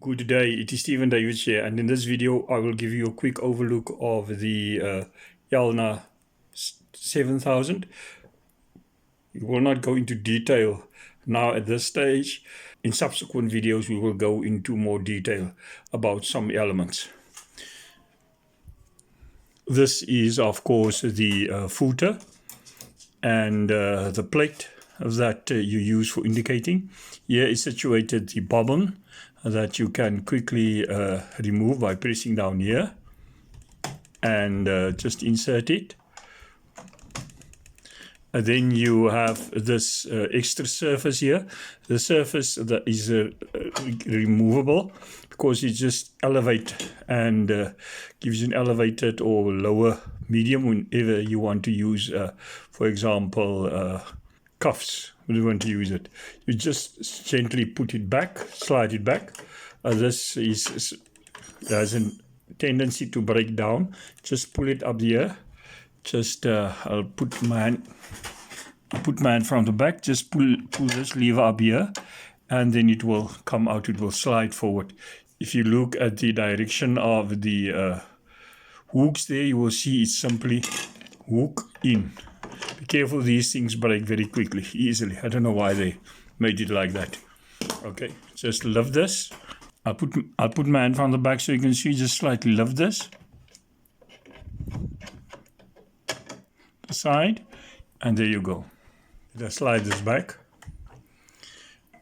Good day, it is Stephen David here, and in this video I will give you a quick overlook of the Elna 7000. We will not go into detail now at this stage. In subsequent videos we will go into more detail about some elements. This is of course the footer and the plate that you use for indicating. Here is situated the bobbin that you can quickly remove by pressing down here and just insert it. And then you have this extra surface here. The surface that is removable because it just elevates and gives you an elevated or lower medium whenever you want to use, for example, cuffs. When you want to use it, you just gently put it back, slide it back. This has a tendency to break down. Just pull it up here. Just I'll put my hand from the back. Just pull this lever up here, and then it will come out. It will slide forward. If you look at the direction of the hooks there, you will see it's simply hook in. Be careful, these things break very quickly, easily. I don't know why they made it like that. Okay, just lift this. I'll put my hand from the back so you can see. Just slightly lift this. The side, and there you go. Just slide this back.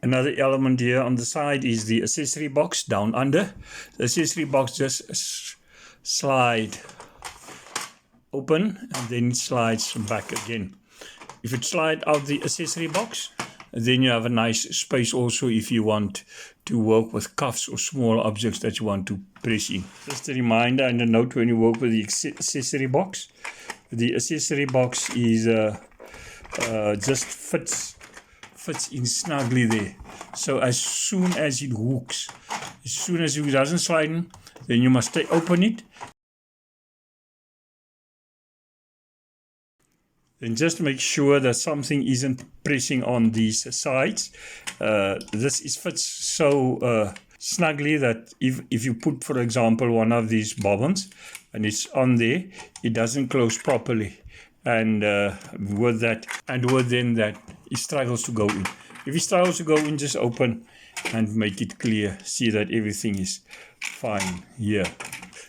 Another element here on the side is the accessory box down under. The accessory box just slide open and then it slides back again. If it slides out the accessory box, then you have a nice space also if you want to work with cuffs or small objects that you want to press in. Just a reminder and a note when you work with the accessory box. The accessory box is just fits in snugly there. So as soon as it hooks, as soon as it doesn't slide in, then you must open it. Then just make sure that something isn't pressing on these sides. This fits so snugly that if you put, for example, one of these bobbins and it's on there, it doesn't close properly. And with that, it struggles to go in. If it struggles to go in, just open and make it clear. See that everything is fine here.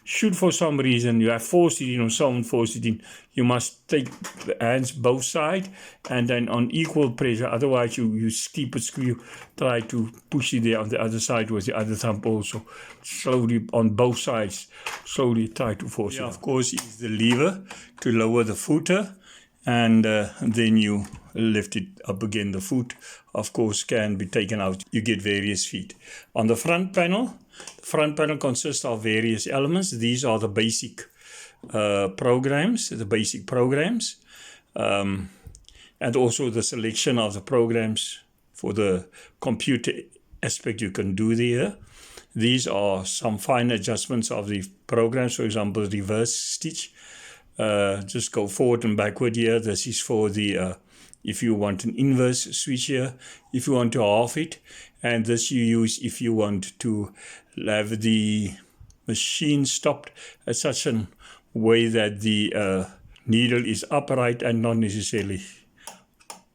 Should for some reason you have forced it in or someone forced it in, you must take the hands both sides and then on equal pressure. Otherwise you keep a screw, try to push it there on the other side with the other thumb also. Slowly on both sides, slowly try to force it. Of course is the lever to lower the footer, and then you lift it up again. The foot of course can be taken out. You get various feet. On the front panel, consists of various elements. These are the basic programs, and also the selection of the programs for the computer aspect you can do there. These are some fine adjustments of the programs, for example, reverse stitch. Just go forward and backward here. This is for the if you want an inverse switch here, if you want to half it, and this you use if you want to have the machine stopped at such a way that the needle is upright and not necessarily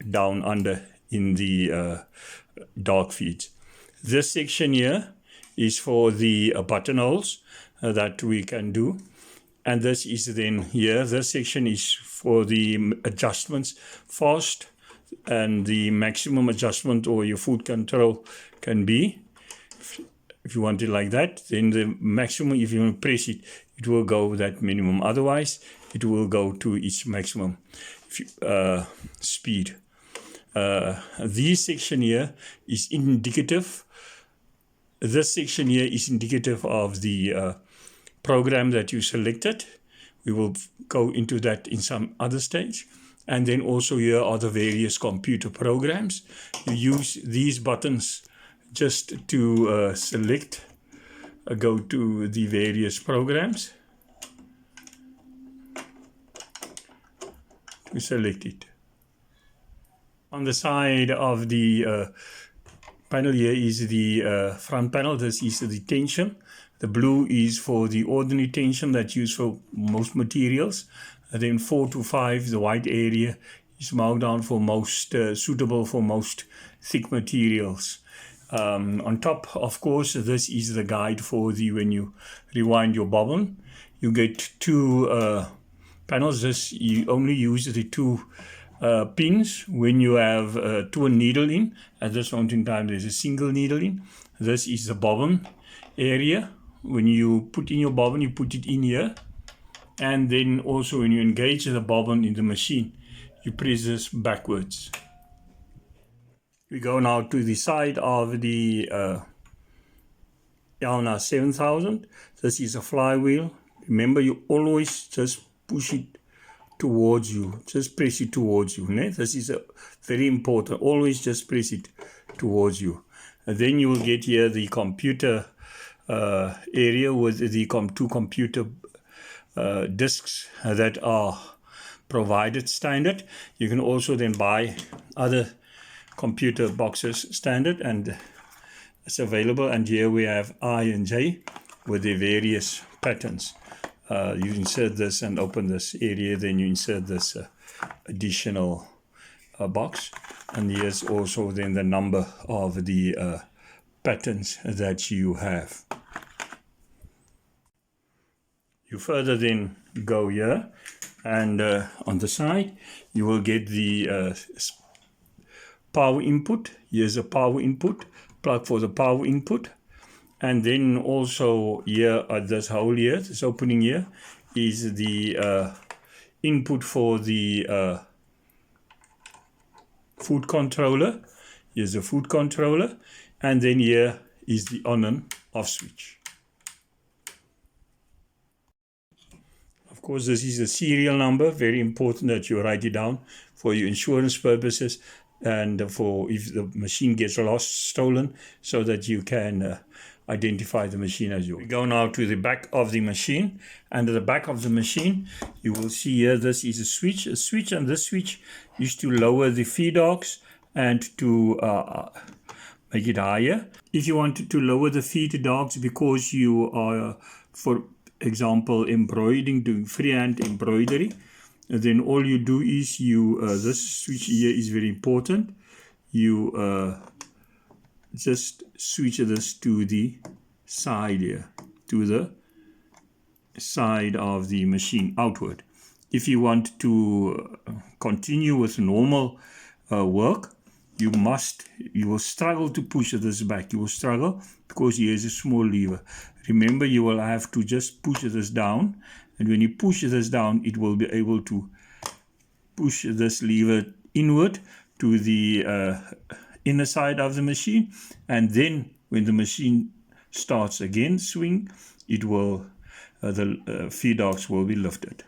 down under in the dark feeds. This section here is for the buttonholes that we can do. And this is then here, this section is for the adjustments, fast and the maximum adjustment or your foot control can be. If you want it like that, then the maximum, if you press it, it will go that minimum. Otherwise, it will go to its maximum speed. This section here is indicative. This section here is indicative of the program that you selected. We will go into that in some other stage. And then also here are the various computer programs. You use these buttons just to select, go to the various programs to select it. On the side of the panel here is the front panel. This is the tension. The blue is for the ordinary tension that's used for most materials. And then 4 to 5, the white area, is marked down for most suitable for most thick materials. On top, of course, this is the guide for the when you rewind your bobbin. You get two panels. This you only use the two pins when you have two needle in. At this point in time, there's a single needle in. This is the bobbin area. When you put in your bobbin, you put it in here. And then also when you engage the bobbin in the machine, you press this backwards. We go now to the side of the Elna 7000. This is a flywheel. Remember, you always just push it towards you. Just press it towards you. Né? This is very important. Always just press it towards you. And then you will get here the computer area with the two computer discs that are provided standard. You can also then buy other computer boxes standard, and it's available. And here we have I and J with the various patterns. You insert this and open this area, then you insert this additional box, and here's also then the number of the patterns that you have. You further then go here, and on the side you will get the power input. Here's a power input, plug for the power input. And then also here at this hole here, this opening here, is the input for the food controller. Here's the food controller. And then here is the on and off switch. Of course, this is a serial number. Very important that you write it down for your insurance purposes and for if the machine gets lost, stolen, so that you can identify the machine as yours. We go now to the back of the machine, and at the back of the machine you will see here this is a switch, and this switch is to lower the feed arcs and to make it higher. If you wanted to lower the feed arcs because you are, for example, embroidering, doing freehand embroidery, then all you do is you this switch here is very important. You just switch this to the side here, to the side of the machine outward. If you want to continue with normal work, you will struggle to push this back. You will struggle because here is a small lever. Remember, you will have to just push this down, and when you push this down, it will be able to push this lever inward to the inner side of the machine, and then when the machine starts again swing, it will the feed arcs will be lifted.